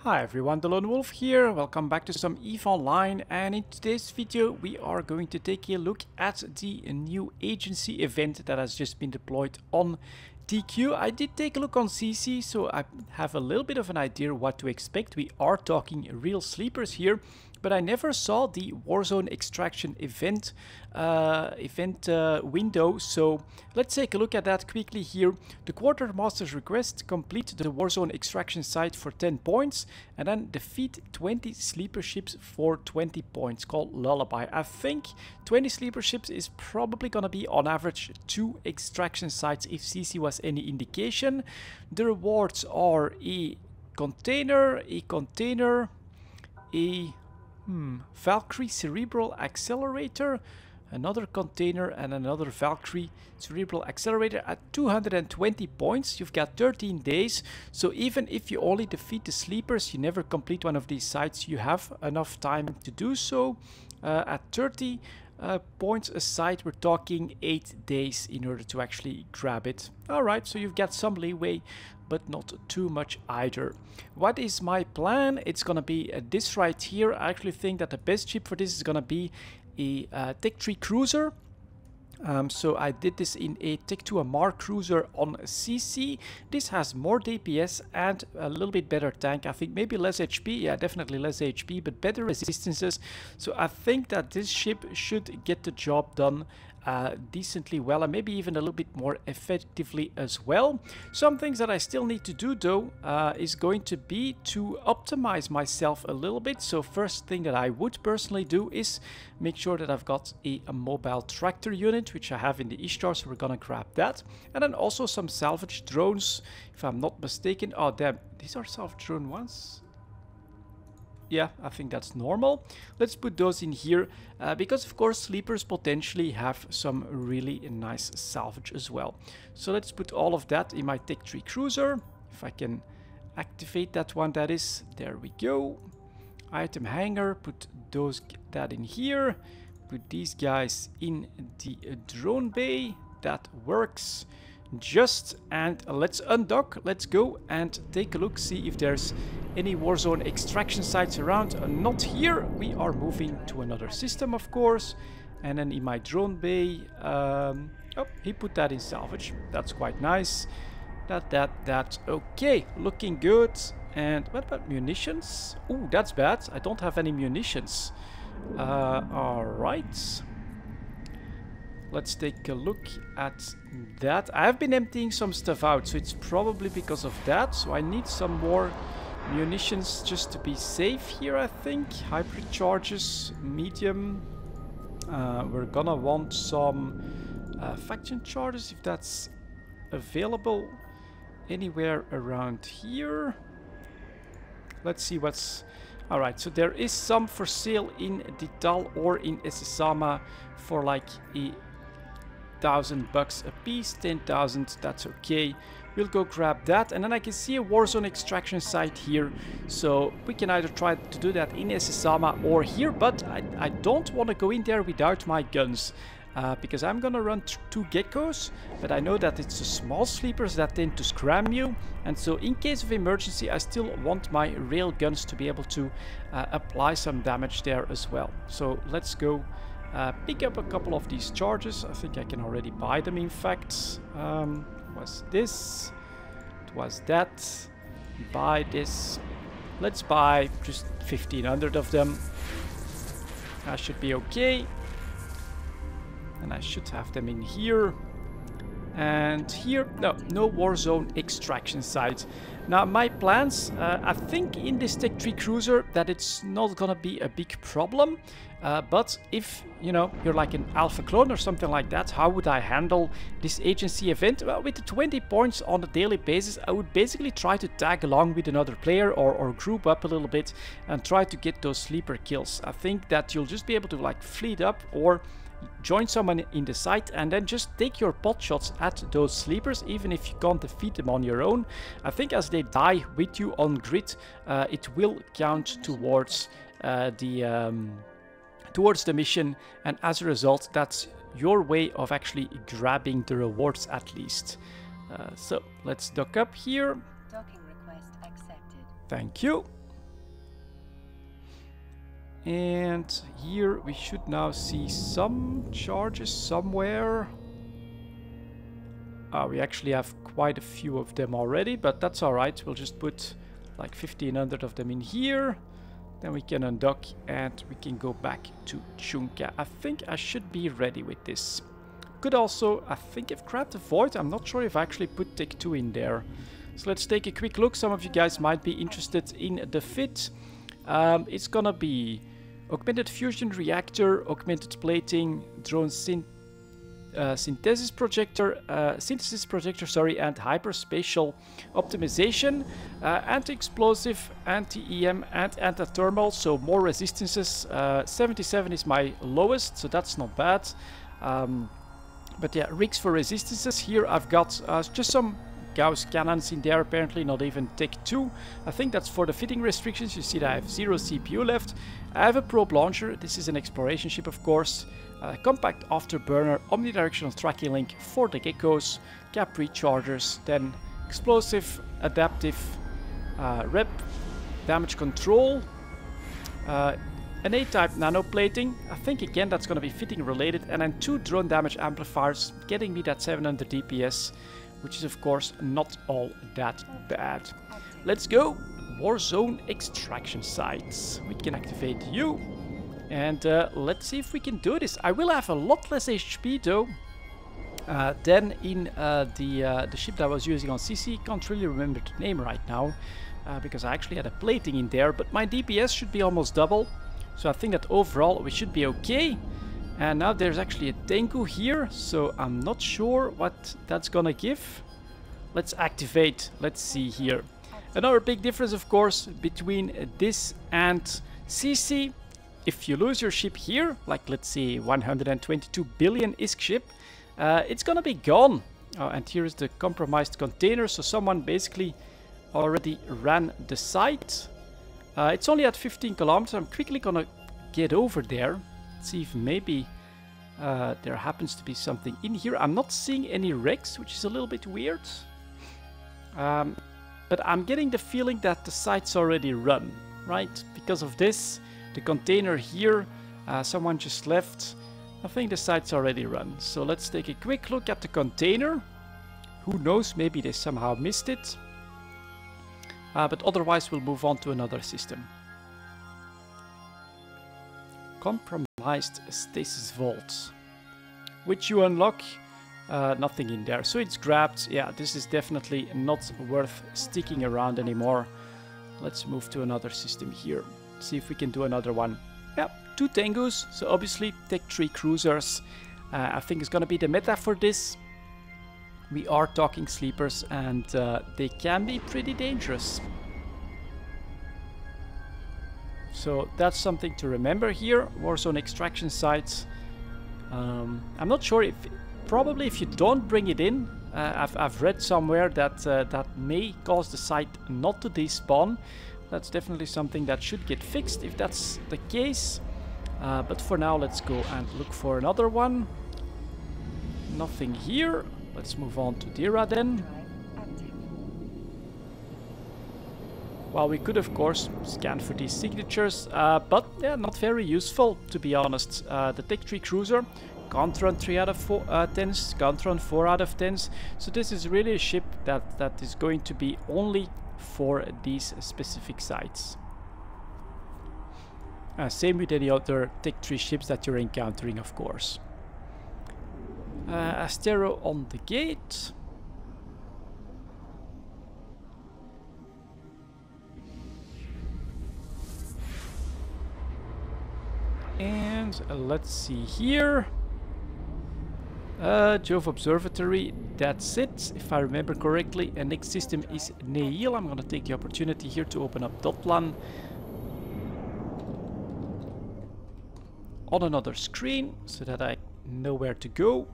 Hi everyone, delonewolf here. Welcome back to some EVE Online, and in today's video we are going to take a look at the new agency event that has just been deployed on TQ. I did take a look on CC, so I have a little bit of an idea what to expect. We are talking real sleepers here, but I never saw the Warzone extraction event window, so let's take a look at that quickly here. The quartermaster's request: complete the Warzone extraction site for 10 points and then defeat 20 sleeper ships for 20 points, called Lullaby. I think 20 sleeper ships is probably gonna be on average 2 extraction sites if CC was any indication. The rewards are a container, a Valkyrie Cerebral Accelerator, another container, and another Valkyrie Cerebral Accelerator at 220 points. You've got 13 days, so even if you only defeat the sleepers, you never complete one of these sites, you have enough time to do so. At 30 points a site, we're talking 8 days in order to actually grab it. Alright, so you've got some leeway, but not too much either. What is my plan? It's gonna be this right here. I actually think that the best ship for this is gonna be a Tech 3 cruiser. So I did this in a Tech 2 Amar cruiser on CC. This has more DPS and a little bit better tank. I think maybe less HP. Yeah, definitely less HP, but better resistances. So I think that this ship should get the job done decently well, and maybe even a little bit more effectively as well. Some things that I still need to do though is going to be to optimize myself a little bit. So first thing that I would personally do is make sure that I've got a mobile tractor unit, which I have in the Ishtar, so we're gonna grab that. And then also some salvage drones, if I'm not mistaken. Oh damn, these are salvage drone ones. Yeah, I think that's normal. Let's put those in here because of course sleepers potentially have some really nice salvage as well. So let's put all of that in my Tech 3 cruiser. If I can activate that one, that is, there we go. Item hanger, put that in here. Put these guys in the drone bay. That works just, and let's undock. Let's go and take a look, see if there's any Warzone extraction sites around. Not here. We are moving to another system, of course. And then in my drone bay, oh, he put that in salvage. That's quite nice. That. Okay, looking good. And what about munitions? Ooh, that's bad. I don't have any munitions. All right. Let's take a look at that. I have been emptying some stuff out, so it's probably because of that. So I need some more munitions just to be safe here, I think. Hybrid charges, medium. We're gonna want some faction charges if that's available anywhere around here. Let's see what's... Alright, so there is some for sale in Dital or in Esesama for like $1,000 a piece, 10,000, that's okay. We'll go grab that, and then I can see a Warzone extraction site here, so we can either try to do that in Esesama or here, but I don't want to go in there without my guns. Because I'm gonna run 2 geckos, but I know that it's the small sleepers that tend to scram you, and so in case of emergency I still want my rail guns to be able to apply some damage there as well. So let's go pick up a couple of these charges. I think I can already buy them, in fact. Was this? It was that. Buy this. Let's buy just 1,500 of them. That should be okay. And I should have them in here. And here, no Warzone extraction site. Now my plans, I think in this Tech 3 cruiser that it's not gonna be a big problem. But if, you know, you're like an alpha clone or something like that, how would I handle this agency event? Well, with the 20 points on a daily basis, I would basically try to tag along with another player or group up a little bit and try to get those sleeper kills. I think that you'll just be able to like fleet up or join someone in the site and then just take your pot shots at those sleepers, even if you can't defeat them on your own. I think as they die with you on grid, it will count towards towards the mission, and as a result that's your way of actually grabbing the rewards at least. So let's dock up here. Docking request accepted. Thank you. And here we should now see some charges somewhere. We actually have quite a few of them already, but that's alright. We'll just put like 1500 of them in here. Then we can undock and we can go back to Chunka. I think I should be ready with this. Could also, I think I've grabbed the Void. I'm not sure if I actually put Tech 2 in there. So let's take a quick look. Some of you guys might be interested in the fit. It's gonna be augmented fusion reactor, augmented plating, drone synthesis projector, and hyperspatial optimization, anti-explosive, anti-EM, and anti-thermal, so more resistances. 77 is my lowest, so that's not bad. But yeah, rigs for resistances. Here I've got just some Gauss cannons in there, apparently not even Tech 2. I think that's for the fitting restrictions. You see that I have 0 CPU left. I have a probe launcher. This is an exploration ship, of course. Compact afterburner, omnidirectional tracking link for the geckos, cap rechargers, then explosive, adaptive, rep, damage control, an A-type nanoplating. I think again that's going to be fitting related, and then 2 drone damage amplifiers, getting me that 700 DPS, which is of course not all that bad. Let's go! Warzone extraction sites. We can activate you. And let's see if we can do this. I will have a lot less HP though than in the ship that I was using on CC. Can't really remember the name right now because I actually had a plating in there. But my DPS should be almost double. So I think that overall we should be okay. And now there's actually a Tengu here. So I'm not sure what that's gonna give. Let's activate. Let's see here. Another big difference, of course, between this and CC. If you lose your ship here, like let's say 122 billion ISK ship, it's gonna be gone. Oh, and here is the compromised container. So someone basically already ran the site. It's only at 15 kilometers. I'm quickly gonna get over there. See if maybe there happens to be something in here. I'm not seeing any wrecks, which is a little bit weird. But I'm getting the feeling that the site's already run, right? Because of this. The container here, someone just left. I think the site's already run. So let's take a quick look at the container. Who knows, maybe they somehow missed it. But otherwise we'll move on to another system. Compromised stasis vault. Which you unlock, nothing in there. So it's grabbed. Yeah, this is definitely not worth sticking around anymore. Let's move to another system here. See if we can do another one. Yeah, 2 Tengus, so obviously Tech 3 cruisers. I think it's gonna be the meta for this. We are talking sleepers and they can be pretty dangerous. So that's something to remember here. Warzone extraction sites. I'm not sure if, probably if you don't bring it in, I've read somewhere that that may cause the site not to despawn. That's definitely something that should get fixed if that's the case. But for now, let's go and look for another one. Nothing here. Let's move on to Dira then. Well, we could of course scan for these signatures, but yeah, not very useful to be honest. The Tech 3 cruiser can't run 3 out of 4 10s, can't run 4 out of 10s. So this is really a ship that is going to be only for these specific sites. Same with any other Tech 3 ships that you're encountering, of course. Astero on the gate. And let's see here. Jove Observatory, that's it, if I remember correctly. And next system is Neil. I'm gonna take the opportunity here to open up Dotlan on another screen so that I know where to go.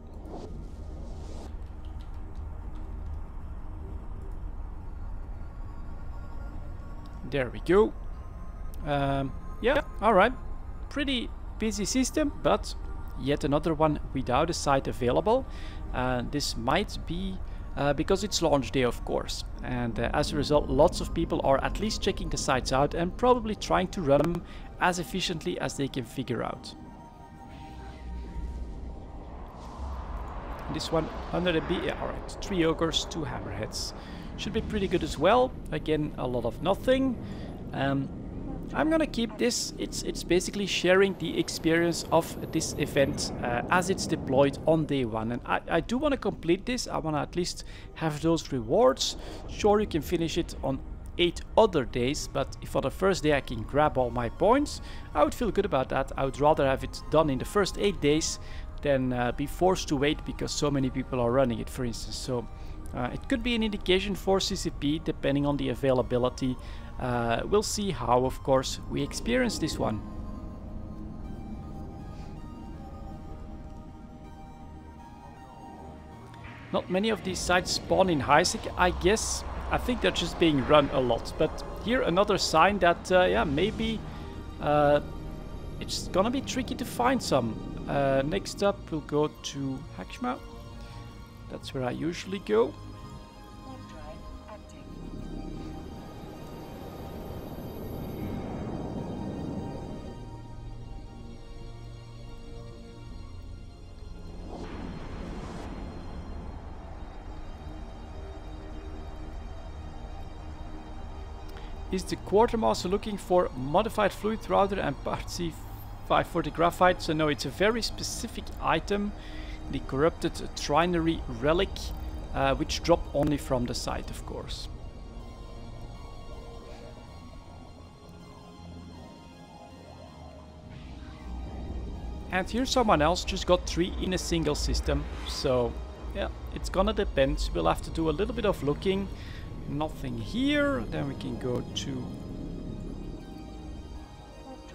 There we go. Yeah, alright. Pretty busy system, but yet another one without a site available. This might be because it's launch day, of course, and as a result lots of people are at least checking the sites out and probably trying to run them as efficiently as they can figure out. This one, 100 MB, yeah, alright. 3 ogres, 2 hammerheads. Should be pretty good as well. Again, a lot of nothing. I'm gonna keep this. It's basically sharing the experience of this event as it's deployed on day 1. And I do want to complete this. I want to at least have those rewards. Sure, you can finish it on 8 other days, but if on the first day I can grab all my points, I would feel good about that. I would rather have it done in the first 8 days than be forced to wait because so many people are running it, for instance. So it could be an indication for CCP depending on the availability. We'll see how, of course, we experience this one. Not many of these sites spawn in Heisig, I guess. I think they're just being run a lot. But here another sign that, yeah, maybe it's gonna be tricky to find some. Next up, we'll go to Hakshma. That's where I usually go. Is the quartermaster looking for modified fluid router and part C5 for the graphite? So no, it's a very specific item, the corrupted trinary relic, which drop only from the site, of course. And here someone else just got 3 in a single system, so yeah, it's gonna depend. We'll have to do a little bit of looking. Nothing here. Then we can go to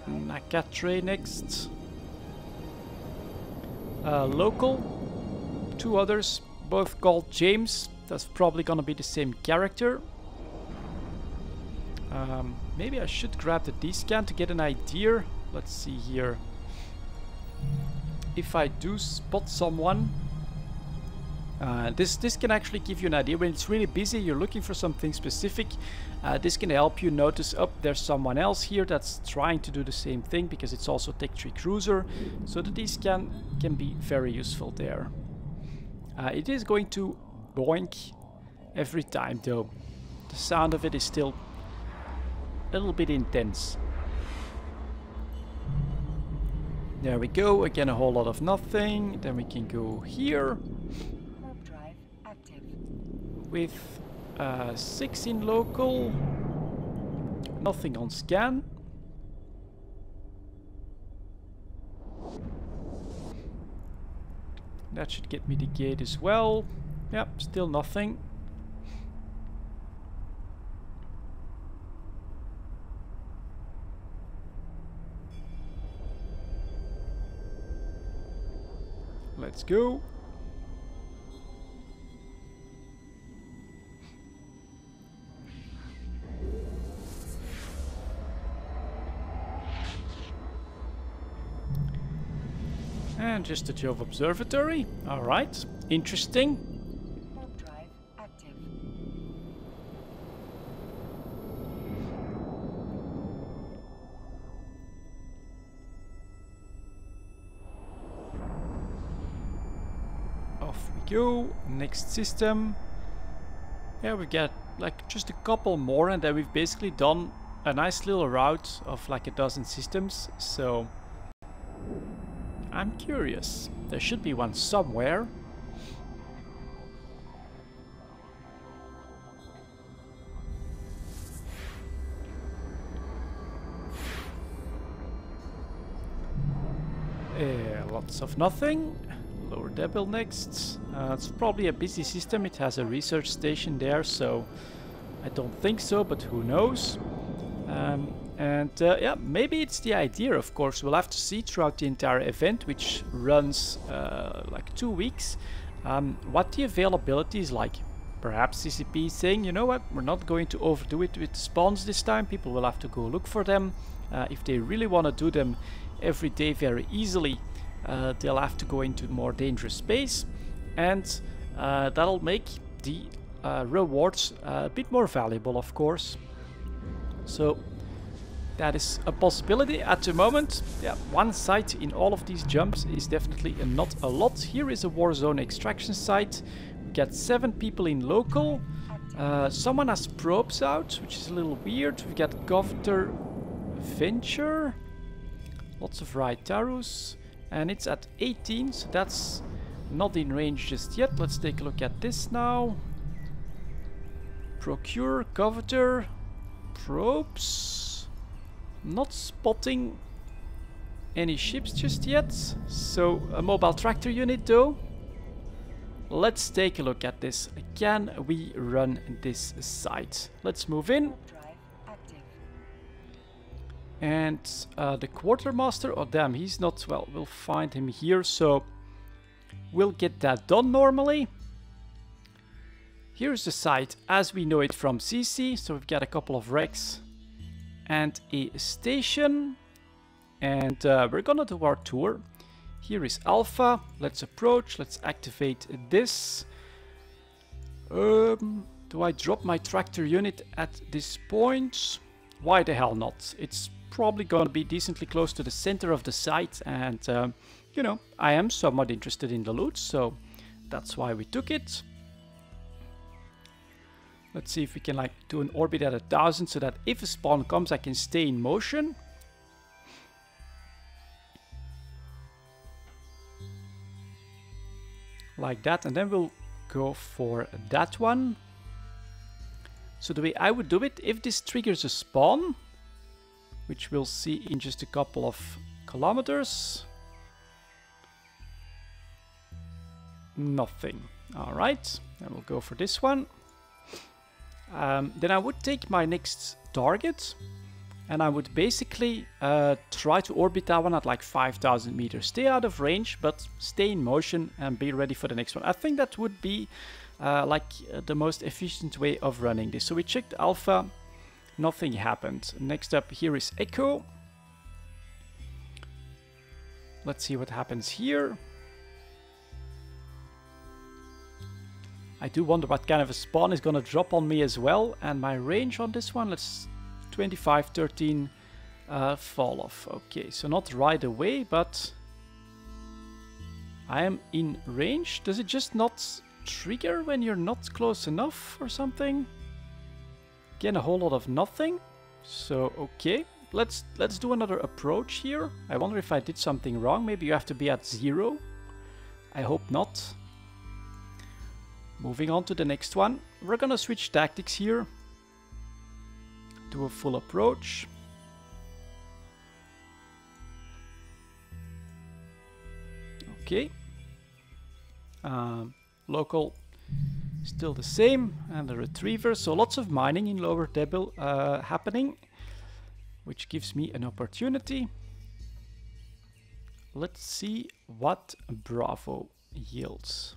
Nakatre next. Local. 2 others, both called James. That's probably gonna be the same character. Maybe I should grab the D-scan to get an idea. Let's see here. If I do spot someone, this can actually give you an idea. When it's really busy, you're looking for something specific. This can help you notice, oh, there's someone else here that's trying to do the same thing, because it's also Tech 3 Cruiser. So the D-scan can be very useful there. It is going to boink every time though. The sound of it is still a little bit intense. There we go, again a whole lot of nothing. Then we can go here. With 6 in local, nothing on scan. That should get me the gate as well. Yep, still nothing. Let's go. And just a Jove Observatory. Alright, interesting. Warp drive active. Off we go. Next system. Yeah, we get like just a couple more and then we've basically done a nice little route of like a dozen systems. So I'm curious. There should be one somewhere. Lots of nothing. Lower Devil next. It's probably a busy system. It has a research station there, so I don't think so, but who knows. Yeah, maybe it's the idea, of course. We'll have to see throughout the entire event, which runs like 2 weeks, what the availability is like. Perhaps CCP is saying, you know what, we're not going to overdo it with the spawns this time. People will have to go look for them. If they really want to do them every day very easily, they'll have to go into more dangerous space, and that'll make the rewards a bit more valuable, of course. So That is a possibility at the moment. Yeah, one site in all of these jumps is definitely not a lot. Here is a Warzone extraction site. We got 7 people in local. Someone has probes out, which is a little weird. We've got Governor Venture. Lots of Raitarus. And it's at 18, so that's not in range just yet. Let's take a look at this now. Procure, Governor, probes. Not spotting any ships just yet. So a mobile tractor unit though. Let's take a look at this. Can we run this site? Let's move in. And the quartermaster, oh damn, he's not, well, we'll find him here, so we'll get that done normally. Here's the site as we know it from CC, so we've got a couple of wrecks and a station, and we're gonna do our tour. Here is Alpha, let's approach, let's activate this. Do I drop my tractor unit at this point? Why the hell not? It's probably gonna be decently close to the center of the site, and you know, I am somewhat interested in the loot, so that's why we took it. Let's see if we can like do an orbit at 1000 so that if a spawn comes I can stay in motion. Like that, and then we'll go for that one. So the way I would do it, if this triggers a spawn, which we'll see in just a couple of kilometers. Nothing. Alright, then we'll go for this one. Then I would take my next target and I would basically try to orbit that one at like 5,000 meters. Stay out of range, but stay in motion and be ready for the next one. I think that would be the most efficient way of running this. So we checked Alpha. Nothing happened. Next up here is Echo. Let's see what happens here. I do wonder what kind of a spawn is gonna drop on me as well. And my range on this one, let's 25, 13 fall off. Okay, so not right away, but I am in range. Does it just not trigger when you're not close enough or something? Again, a whole lot of nothing. So, okay. Let's do another approach here. I wonder if I did something wrong. Maybe you have to be at 0. I hope not. Moving on to the next one. We're gonna switch tactics here. Do a full approach. Okay. Local. Still the same, and the retriever, so lots of mining in lower Debil happening, which gives me an opportunity. Let's see what Bravo yields.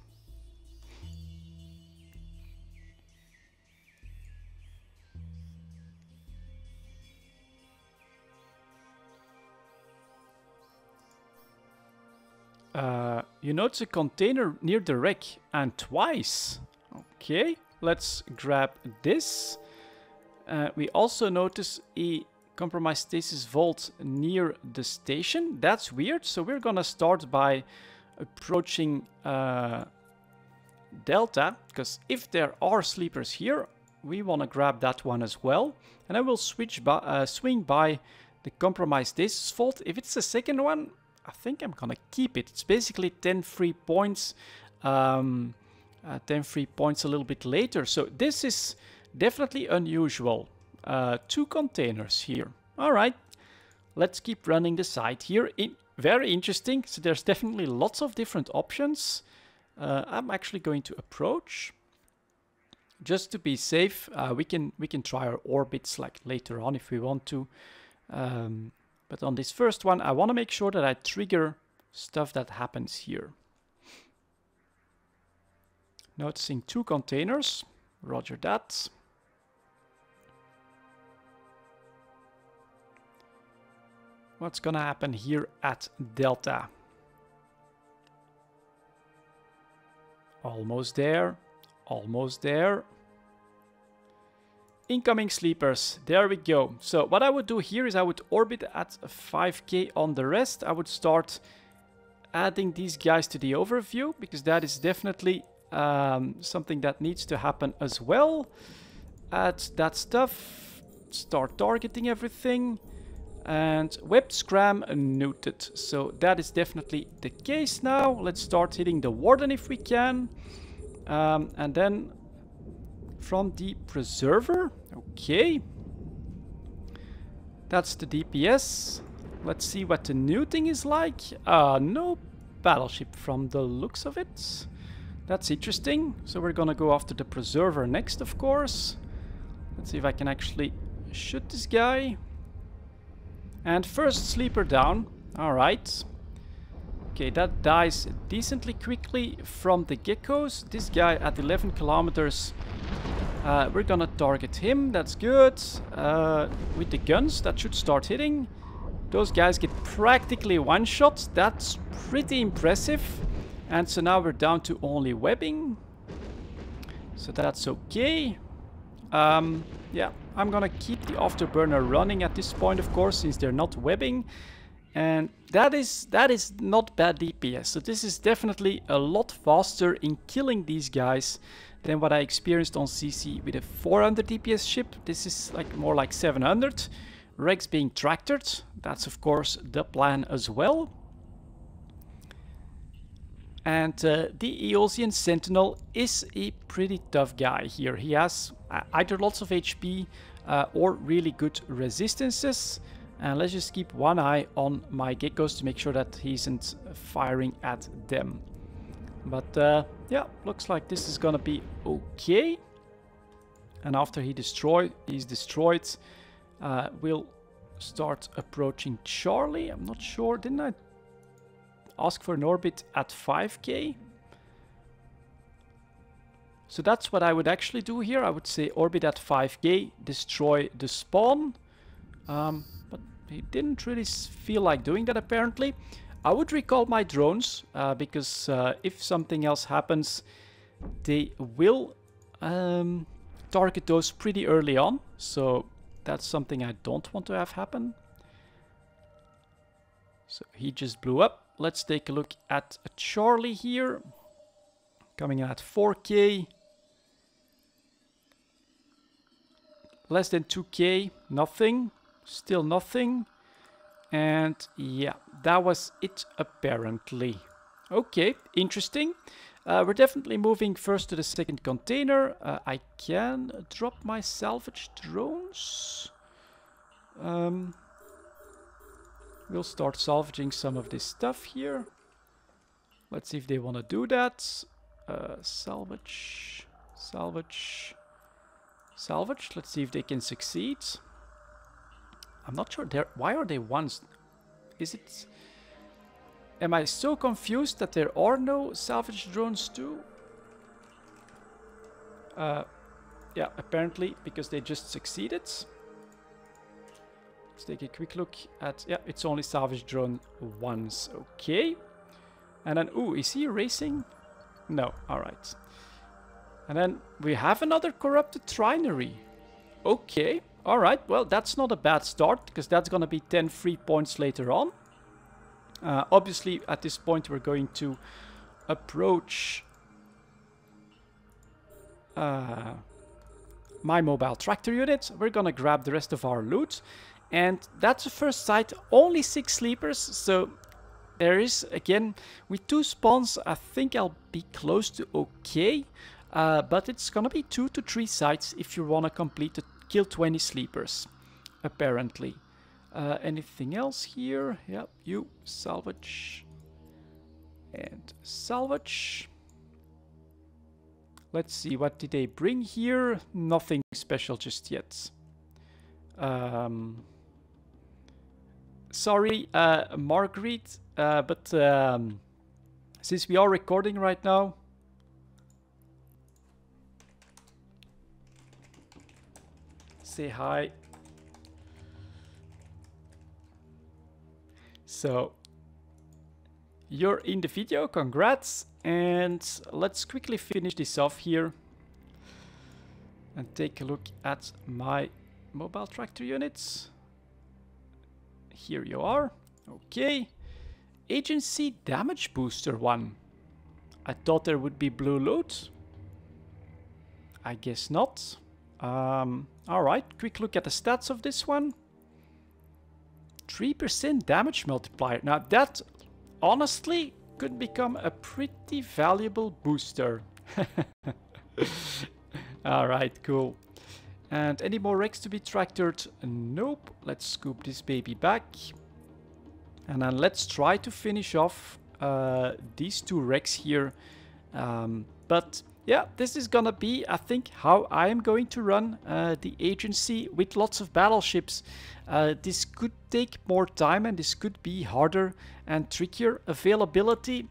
You notice a container near the wreck, and twice. Okay, let's grab this. We also notice a compromised stasis vault near the station. That's weird, so we're gonna start by approaching Delta, because if there are sleepers here, we want to grab that one as well. And I will switch by, swing by the compromised stasis vault. If it's the second one, I think I'm gonna keep it. It's basically 10 free points. 10 free points a little bit later. So this is definitely unusual. 2 containers here. All right, let's keep running the site here. Very interesting. So there's definitely lots of different options. I'm actually going to approach just to be safe. We can try our orbits like later on if we want to. But on this first one, I want to make sure that I trigger stuff that happens here. Noticing 2 containers. Roger that. What's gonna happen here at Delta? Almost there. Almost there. incoming sleepers. There we go. So what I would do here is I would orbit at 5k on the rest. I would start adding these guys to the overview, because that is definitely something that needs to happen as well. Add that stuff. Start targeting everything. And web scram noted. So that is definitely the case now. Let's start hitting the warden if we can. And then from the preserver. Okay. That's the DPS. Let's see what the new thing is like. No battleship from the looks of it. That's interesting. So we're gonna go after the preserver next, of course. Let's see if I can actually shoot this guy. And first sleeper down. Alright. Okay, that dies decently quickly from the geckos. This guy at 11 kilometers. We're gonna target him. That's good. With the guns, that should start hitting. Those guys get practically one shot. That's pretty impressive. And so now we're down to only webbing. So that's okay. Yeah, I'm gonna keep the afterburner running at this point, of course, since they're not webbing. And that is not bad DPS. So this is definitely a lot faster in killing these guys than what I experienced on CC with a 400 DPS ship. This is like more like 700. Regs being tractored. That's of course the plan as well. And the Eosian Sentinel is a pretty tough guy here. He has either lots of HP or really good resistances. And let's just keep one eye on my geckos to make sure that he isn't firing at them. But yeah, looks like this is gonna be okay. And after he's destroyed, we'll start approaching Charlie. I'm not sure, didn't I ask for an orbit at 5k? So that's what I would actually do here. I would say orbit at 5k, destroy the spawn. But he didn't really feel like doing that apparently. I would recall my drones because if something else happens, they will target those pretty early on. So that's something I don't want to have happen. So he just blew up. Let's take a look at Charlie here. Coming in at 4k. Less than 2k. Nothing. Still nothing. And yeah, that was it apparently. Okay, interesting. We're definitely moving first to the second container. I can drop my salvage drones. We'll start salvaging some of this stuff here. Let's see if they want to do that. Salvage, salvage, salvage. Let's see if they can succeed. I'm not sure. Why are they ones? Is it... Am I so confused that there are no salvage drones too? Yeah, apparently because they just succeeded. Let's take a quick look at... Yeah, it's only salvage drone once. Okay. And then... Ooh, is he racing? No. Alright. And then we have another corrupted trinary. Okay. Alright. Well, that's not a bad start, because that's going to be 10 free points later on. Obviously, at this point, we're going to approach my mobile tractor unit. We're going to grab the rest of our loot. And that's the first site. Only 6 sleepers. So there is, again, with 2 spawns, I think I'll be close to okay. But it's going to be 2 to 3 sites if you want to complete the kill 20 sleepers, apparently. Anything else here? Yep, you salvage and salvage. Let's see, what did they bring here? Nothing special just yet. Sorry, Marguerite, but since we are recording right now, say hi. So, you're in the video, congrats, and let's quickly finish this off here. and take a look at my mobile tractor units. Here you are. Okay. Agency damage booster 1. I thought there would be blue loot. I guess not. Alright, quick look at the stats of this one. 3% damage multiplier. Now that, honestly, could become a pretty valuable booster. Alright, cool. And any more wrecks to be tractored? Nope. Let's scoop this baby back. And then let's try to finish off these 2 wrecks here. But yeah, this is gonna be, I think, how I am going to run the agency with lots of battleships. This could take more time and this could be harder and trickier. Availability,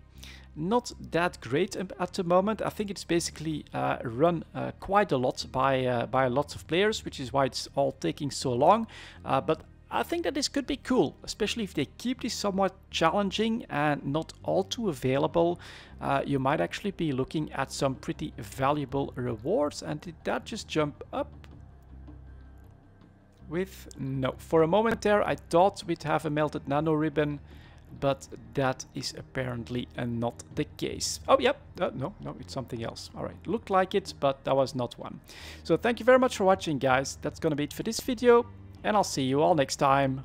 not that great at the moment. I think it's basically run quite a lot by lots of players, which is why it's all taking so long. But I think that this could be cool, especially if they keep this somewhat challenging and not all too available. You might actually be looking at some pretty valuable rewards. And did that just jump up? No. For a moment there, I thought we'd have a melted nano ribbon, but that is apparently not the case. Oh, yep. No, it's something else. All right, looked like it, but that was not one. So thank you very much for watching, guys. That's gonna be it for this video. And I'll see you all next time.